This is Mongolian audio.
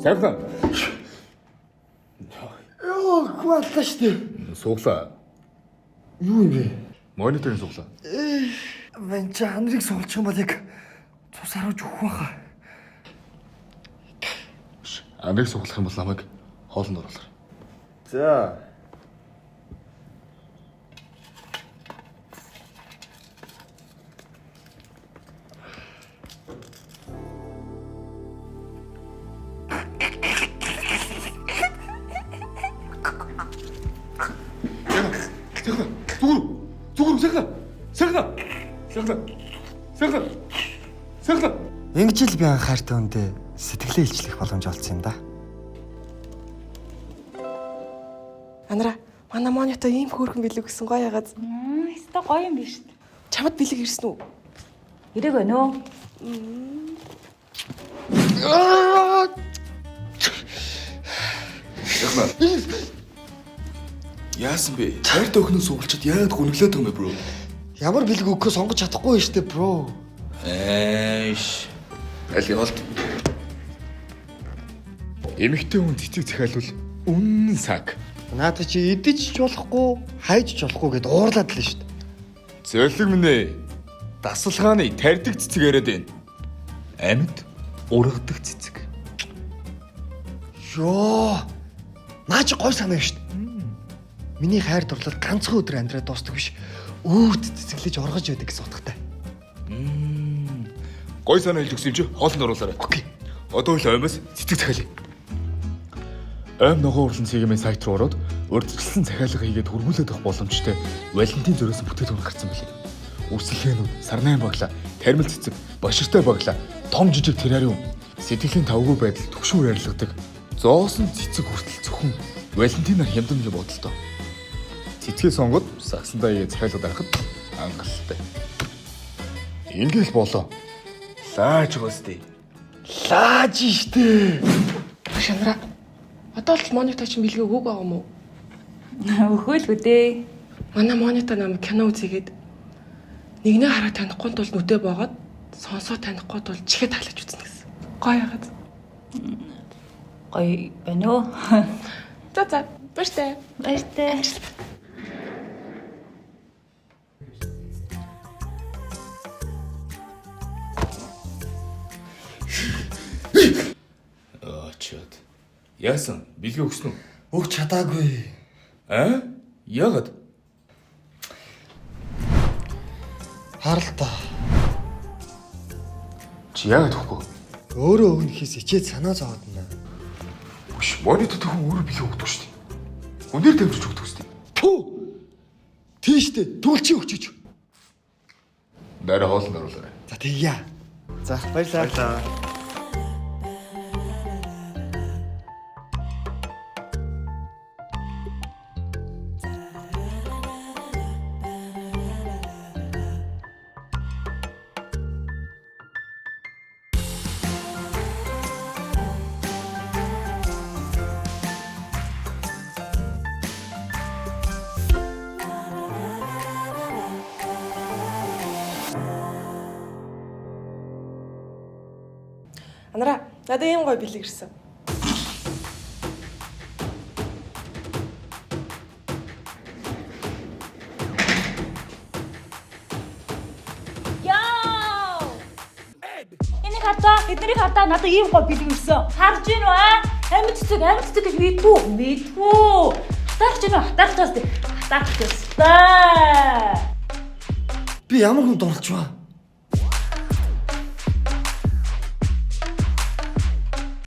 Цайхна. Йоо, гуйлаа штэ. Сууглаа. Юу юм бэ? Мониторын сууглаа. Ван чи хандрыг суулчих юм бол яг цус харуулж өгөх байхаа. Андрыг сууглах юм бол намайг хоолнд оруулах. За. Ингэж л би анхаартай үндэ сэтгэлээ илчлэх боломж олцсон юм да. Анара, манай монито ийм хөөрхөн бэлэг гэсэн гоё ягаад. Хэвээ гоё юм биш үү? Чамд бэлэг ирсэн үү? Ирэг байна уу? Яасан бэ? Хайртай өхнөө суулчаад яагаад гүнглээд байгаа юм бэ, бро? Ямар бэлэг өгөхөө сонгож чадахгүй штэ, бро. Эйш. Аль явалт. Эмэгтэй хүн цэцэг захиалвал үнэн саг. Наадах чи идэж ч болохгүй, хайж ч болохгүй гэд уурлаад л штэ. Зөөлөг минь ээ. Дасалгааны тарьдаг цэцэг яриад байна. Амьд ургадаг цэцэг. Йоо. Наа чи гой санаа штэ. Миний хайр дурлал ганцхан өдөр амьдраад дуустдаг биш. Өөрт цэцэглэж оргож байдаг гэсэн утгатай. Гой санаа хэлж өгсөн юм чи хоолнд оруулаарай. Окей. Одоо л аймаас цэцэг захиалъя. Ойм ногоон урлан цэгийн сайт руу ороод урьдчилсан захиалга хийгээд хөргүүлээд авах боломжтой Валентин зөрөөсөн бүтээгдэхүүн гарсан байлээ. Үрсэлгээнүүд, сарнаан багла, тармил цэцэг, боширтой багла, том жижиг террариум, сэтгэлийн тавгүй байдал төгшүүр ярилгадаг. Зоосон цэцэг хүртэл зөвхөн Валентинаар хямдхан гэж бодолтой. Цэцгээ сонгоод сагсандаа ие захиалга дарахад ангалалтай. Ингээл болоо. Лааж гоостэй. Лааж штэ. Маш Анара. Одоо л монито чинь бэлэг өгөөг байгаа юм уу? Өхөөлгүй дээ. Манай монито нам кино үзээгээд нэгнээ хараа танихгүй тул нүдэ боогод сонсоо танихгүй тул чихээ таглаж үзнэ гэсэн. Гоё ягаад. Гоё байна уу? За, баяртай. Баяртай. Чад. Яасан? Бэлгээ өгсөн үү? Өг чадаагүй. Яагаад? Харалтаа. Чи яагаад өгөхгүй? Өөрөө өгнөхөөс ичээд санаа зовоод байна. Биш, монитор төгөн өөрөө бэлгээ өгдөг шүү дээ. Хүнээр дамжиж өгдөг шүү дээ. Түү. Тийштэй түлчи өгчөж. Дараа хоолнд оруулаарай. За тэгье. За баярлалаа. Анара, надад ийм гоё бэлэг ирсэн. Яа! Энийг хатаа, эднийг хатаа надад ийм гоё бэлэг ирсэн. Харж гин үү аа? Амьд цэцэг гэж мэдвүү? Мэдвүү. Хатаарч гин үү? Хатаарч таас. Би ямар хүн дурлж ба?